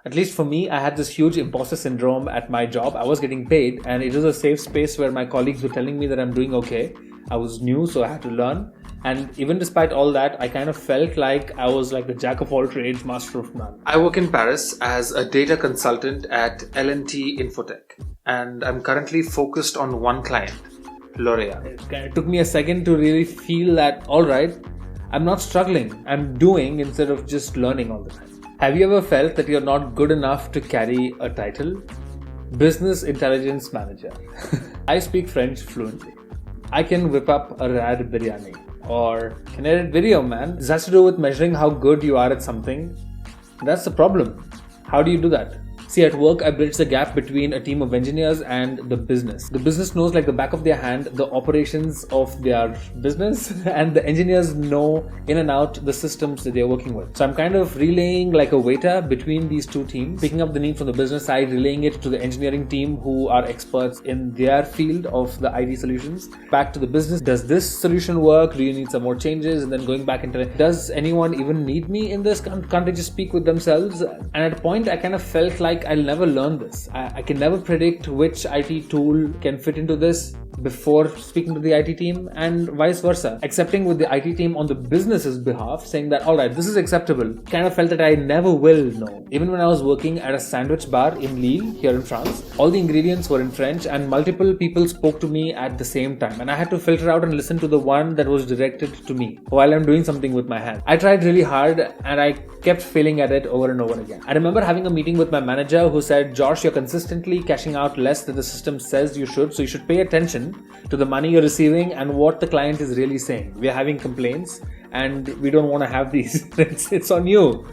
At least for me, I had this huge imposter syndrome at my job. I was getting paid and it was a safe space where my colleagues were telling me that I'm doing okay. I was new, so I had to learn. And even despite all that, I kind of felt like I was like the jack of all trades, master of none. I work in Paris as a data consultant at L&T Infotech. And I'm currently focused on one client, L'Oreal. It took me a second to really feel that, all right, I'm not struggling. I'm doing instead of just learning all the time. Have you ever felt that you're not good enough to carry a title? Business Intelligence Manager. I speak French fluently. I can whip up a rad biryani. Or can edit video, man. This has to do with measuring how good you are at something. That's the problem. How do you do that? See, at work, I bridge the gap between a team of engineers and the business. The business knows like the back of their hand the operations of their business, and the engineers know in and out the systems that they're working with. So I'm kind of relaying like a waiter between these two teams, picking up the need from the business side, relaying it to the engineering team who are experts in their field of the IT solutions. Back to the business, does this solution work? Do you need some more changes? And then going back into it, does anyone even need me in this? Can't they just speak with themselves? And at a point, I kind of felt like I'll never learn this. I can never predict which IT tool can fit into this before speaking to the IT team, and vice versa. Accepting with the IT team on the business's behalf, saying that, alright, this is acceptable. Kind of felt that I never will know. Even when I was working at a sandwich bar in Lille, here in France, all the ingredients were in French and multiple people spoke to me at the same time. And I had to filter out and listen to the one that was directed to me while I'm doing something with my hand. I tried really hard and I kept failing at it over and over again. I remember having a meeting with my manager who said, Josh, you're consistently cashing out less than the system says you should, so you should pay attention to the money you're receiving and what the client is really saying. We're having complaints and we don't want to have these. It's on you.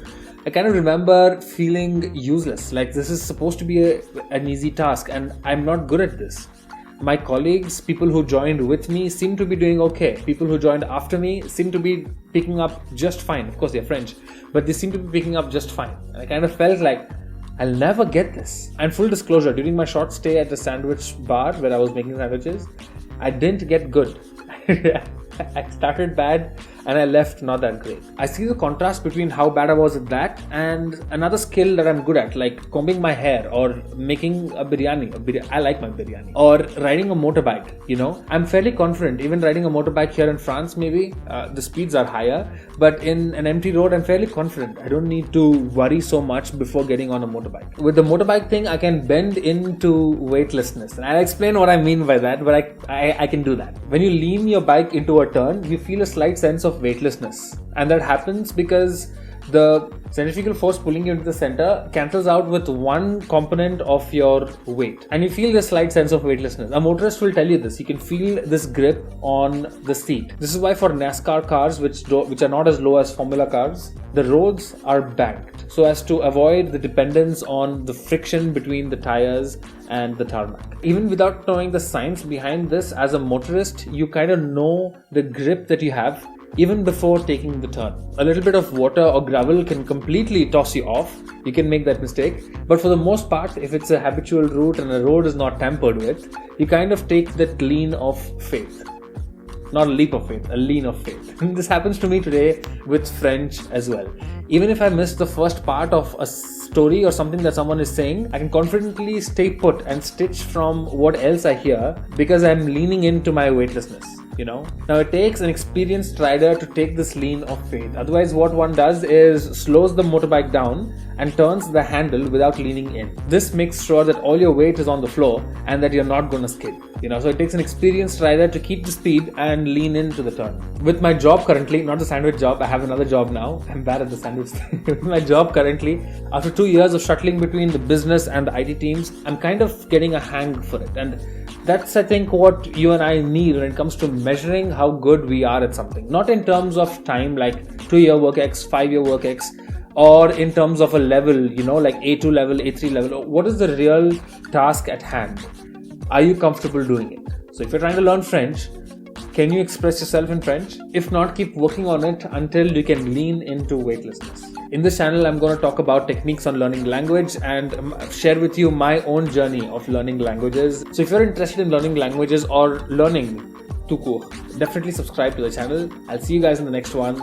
I kind of remember feeling useless, like this is supposed to be an easy task and I'm not good at this. My colleagues, people who joined with me, seem to be doing okay. People who joined after me seem to be picking up just fine. Of course, they're French, but they seem to be picking up just fine. And I kind of felt like I'll never get this. And full disclosure, during my short stay at the sandwich bar where I was making sandwiches, I didn't get good. I started bad and I left not that great. I see the contrast between how bad I was at that and another skill that I'm good at, like combing my hair or making a biryani. I like my biryani. Or riding a motorbike, you know. I'm fairly confident, even riding a motorbike here in France maybe, the speeds are higher. But in an empty road, I'm fairly confident. I don't need to worry so much before getting on a motorbike. With the motorbike thing, I can bend into weightlessness. And I'll explain what I mean by that, but I can do that. When you lean your bike into a turn, you feel a slight sense of weightlessness, and that happens because the centrifugal force pulling you into the center cancels out with one component of your weight, and you feel this slight sense of weightlessness. A motorist will tell you this. You can feel this grip on the seat. This is why for NASCAR cars, which are not as low as Formula cars, the roads are banked so as to avoid the dependence on the friction between the tires and the tarmac. Even without knowing the science behind this, as a motorist, you kind of know the grip that you have even before taking the turn. A little bit of water or gravel can completely toss you off. You can make that mistake. But for the most part, if it's a habitual route and a road is not tampered with, you kind of take that lean of faith. Not a leap of faith, a lean of faith. And this happens to me today with French as well. Even if I miss the first part of a story or something that someone is saying, I can confidently stay put and stitch from what else I hear because I'm leaning into my weightlessness. You know, now it takes an experienced rider to take this lean of faith. Otherwise, what one does is slows the motorbike down and turns the handle without leaning in. This makes sure that all your weight is on the floor and that you're not going to skid. You know, so it takes an experienced rider to keep the speed and lean into the turn. With my job currently, not the sandwich job, I have another job now. I'm bad at the sandwich thing. With my job currently, after 2 years of shuttling between the business and the IT teams, I'm kind of getting a hang for it. And that's, I think, what you and I need when it comes to measuring how good we are at something. Not in terms of time, like 2-year work X, 5-year work X, or in terms of a level, you know, like A2 level, A3 level. What is the real task at hand? Are you comfortable doing it? So if you're trying to learn French, can you express yourself in French? If not, keep working on it until you can lean into weightlessness. In this channel, I'm going to talk about techniques on learning language and share with you my own journey of learning languages. So if you're interested in learning languages or learning tout court, definitely subscribe to the channel. I'll see you guys in the next one.